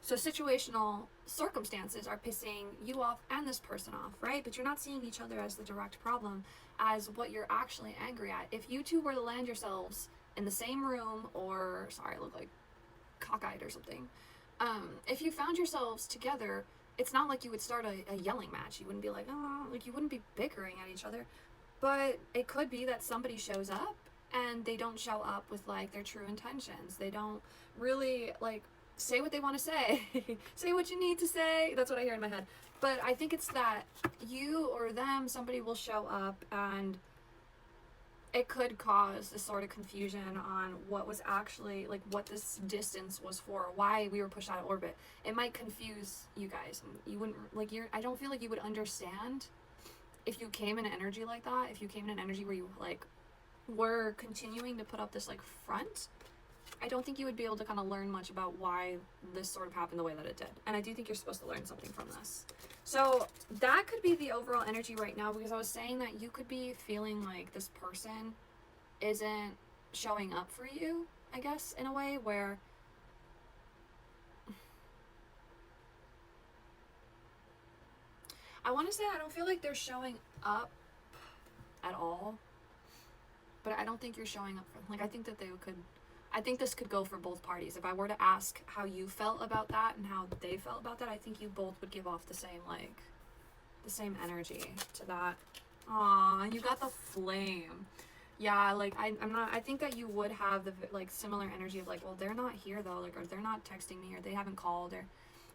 So situational circumstances are pissing you off and this person off, right? But you're not seeing each other as the direct problem, as what you're actually angry at. If you two were to land yourselves in the same room, or, sorry, I look like cockeyed or something. If you found yourselves together, it's not like you would start a yelling match. You wouldn't be like, oh, like you wouldn't be bickering at each other. But it could be that somebody shows up and they don't show up with like their true intentions. They don't really like say what they want to say. Say what you need to say. That's what I hear in my head. But I think it's that you or them, somebody will show up, and it could cause this sort of confusion on what was actually, like, what this distance was for, why we were pushed out of orbit. It might confuse you guys. You wouldn't, like, I don't feel like you would understand if you came in an energy like that, if you came in an energy where you, like, were continuing to put up this, like, front. I don't think you would be able to kind of learn much about why this sort of happened the way that it did. And I do think you're supposed to learn something from this. So that could be the overall energy right now, because I was saying that you could be feeling like this person isn't showing up for you, I guess, in a way where I want to say I don't feel like they're showing up at all, but I don't think you're showing up for, like, I think that they could, I think this could go for both parties. If I were to ask how you felt about that and how they felt about that, I think you both would give off the same, like, the same energy to that. Aw, you got the flame. Yeah, like, I'm not, I think that you would have the, like, similar energy of, like, well, they're not here, though, like, or they're not texting me, or they haven't called, or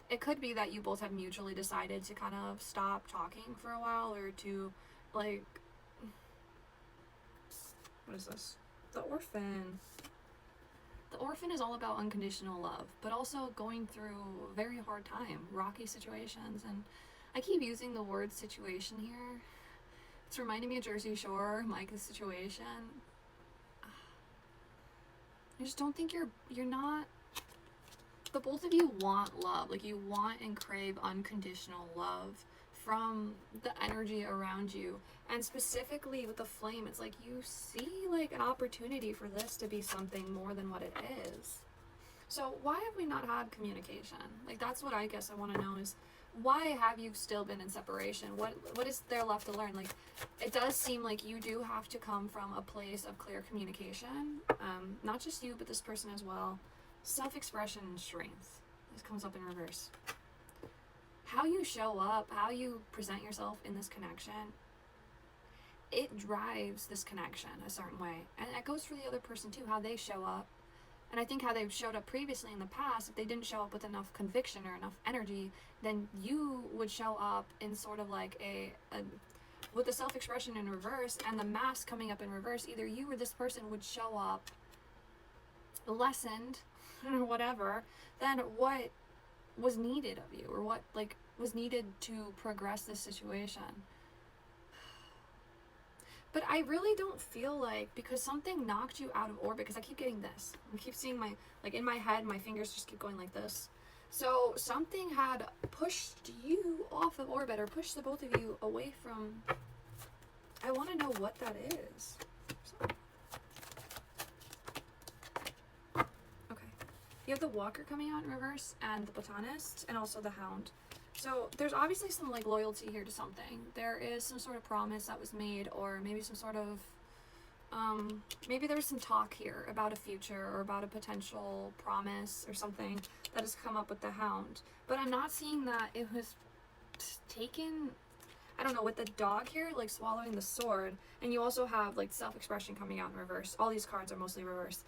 it could be that you both have mutually decided to kind of stop talking for a while, or to, like, what is this? The Orphan. The Orphan is all about unconditional love, but also going through a very hard time, rocky situations. And I keep using the word situation here. It's reminding me of Jersey Shore, Micah's situation. I just don't think you're not, the both of you want love. Like, you want and crave unconditional love from the energy around you. And specifically with the flame, it's like you see like an opportunity for this to be something more than what it is. So why have we not had communication? Like, that's what I guess I want to know, is why have you still been in separation? What is there left to learn? Like, it does seem like you do have to come from a place of clear communication. Not just you, but this person as well. Self-expression and strength. This comes up in reverse. How you show up, how you present yourself in this connection, it drives this connection a certain way. And that goes for the other person too, how they show up. And I think how they've showed up previously in the past, if they didn't show up with enough conviction or enough energy, then you would show up in sort of like a with the self-expression in reverse and the mask coming up in reverse. Either you or this person would show up lessened or whatever than what was needed of you, or what like was needed to progress this situation. But I really don't feel like, because something knocked you out of orbit, because I keep getting this, I keep seeing my, like, in my head, my fingers just keep going like this. So something had pushed you off of orbit, or pushed the both of you away from, I want to know what that is. Sorry. Okay. You have the Walker coming out in reverse, and the Botanist, and also the Hound. So there's obviously some like loyalty here to something. There is some sort of promise that was made, or maybe some sort of, maybe there's some talk here about a future or about a potential promise or something that has come up with the Hound. But I'm not seeing that it was taken, I don't know, with the dog here, like swallowing the sword. And you also have like self-expression coming out in reverse. All these cards are mostly reversed.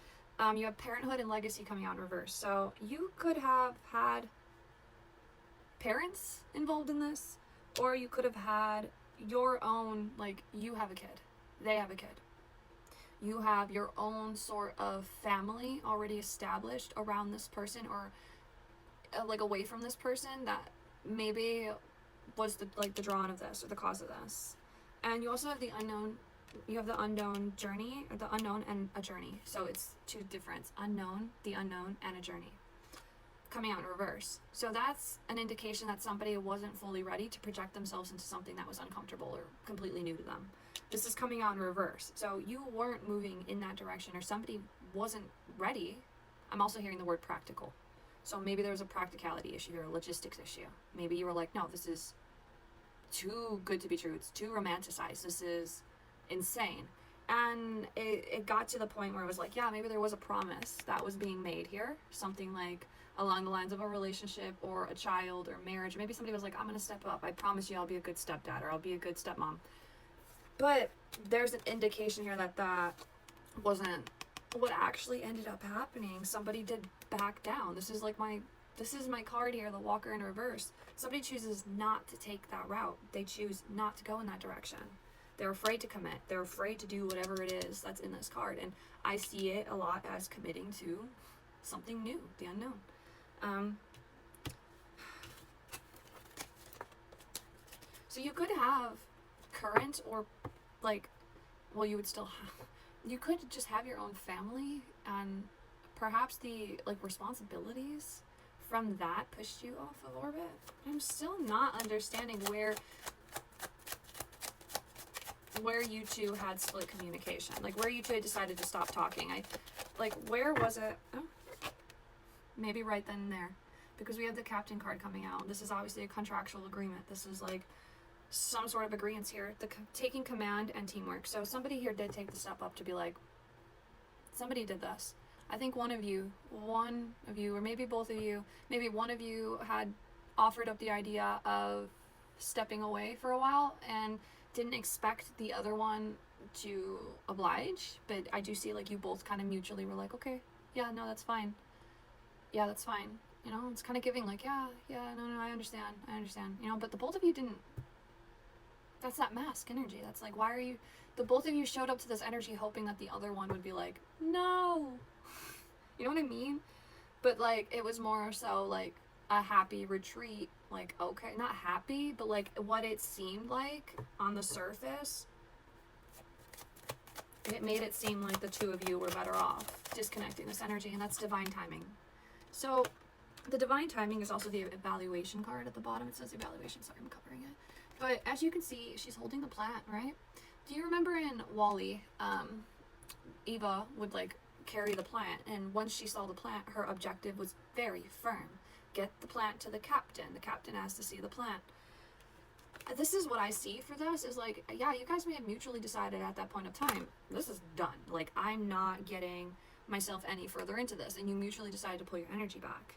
You have parenthood and legacy coming out in reverse. So you could have had parents involved in this, or you could have had your own, like, you have a kid, they have a kid, you have your own sort of family already established around this person, or like away from this person, that maybe was the like the drawing of this or the cause of this. And you also have the unknown, you have the unknown journey, or the unknown and a journey. So it's two different, unknown, the unknown, and a journey coming out in reverse. So that's an indication that somebody wasn't fully ready to project themselves into something that was uncomfortable or completely new to them. This is coming out in reverse. So you weren't moving in that direction, or somebody wasn't ready. I'm also hearing the word practical. So maybe there was a practicality issue or a logistics issue. Maybe you were like, no, this is too good to be true. It's too romanticized. This is insane. And it got to the point where it was like, yeah, maybe there was a promise that was being made here. Something like along the lines of a relationship or a child or marriage. Maybe somebody was like, I'm going to step up. I promise you I'll be a good stepdad or I'll be a good stepmom. But there's an indication here that that wasn't what actually ended up happening. Somebody did back down. This is my card here, the Walker in reverse. Somebody chooses not to take that route. They choose not to go in that direction. They're afraid to commit. They're afraid to do whatever it is that's in this card. And I see it a lot as committing to something new, the unknown. So you could have current or like, well, you would still have, you could just have your own family and perhaps the like responsibilities from that pushed you off of orbit. I'm still not understanding where you two had split communication, like where you two had decided to stop talking. Where was it? Oh, maybe right then and there, because we have the Captain card coming out. This is obviously a contractual agreement. This is like some sort of agreements here, taking command and teamwork. So somebody here did take the step up to be like, somebody did this. I think one of you, or maybe both of you, maybe one of you had offered up the idea of stepping away for a while and didn't expect the other one to oblige. But I do see like you both kind of mutually were like, okay, yeah, no, that's fine. Yeah, that's fine. You know, it's kind of giving like, yeah, no, I understand. You know, but the both of you didn't. That's that mask energy. That's like, why are you, the both of you showed up to this energy hoping that the other one would be like, no. You know what I mean? But like, it was more so like a happy retreat. Like, okay, not happy, but like what it seemed like on the surface, it made it seem like the two of you were better off disconnecting this energy, and that's divine timing. So the divine timing is also the evaluation card at the bottom. It says evaluation. Sorry, I'm covering it. But as you can see, she's holding the plant, right? Do you remember in Wall-E, Eva would like carry the plant, and once she saw the plant, her objective was very firm. Get the plant to the captain. The captain has to see the plant. This is what I see for this, is like, yeah, you guys may have mutually decided at that point of time, this is done. Like, I'm not getting myself any further into this, and you mutually decided to pull your energy back.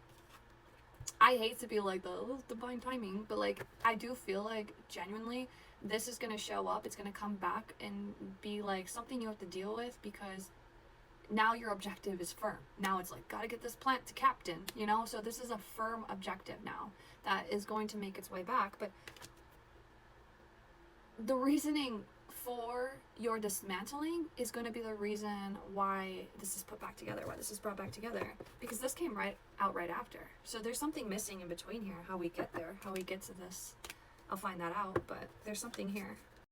I hate to be like the divine timing, but like, I do feel like genuinely this is going to show up. It's going to come back and be like something you have to deal with, because now your objective is firm. Now it's like, gotta get this plant to captain, you know? So this is a firm objective now that is going to make its way back. But the reasoning for your dismantling is going to be the reason why this is put back together, why this is brought back together, because this came right after. So there's something missing in between here, how we get there, how we get to this. I'll find that out, but there's something here.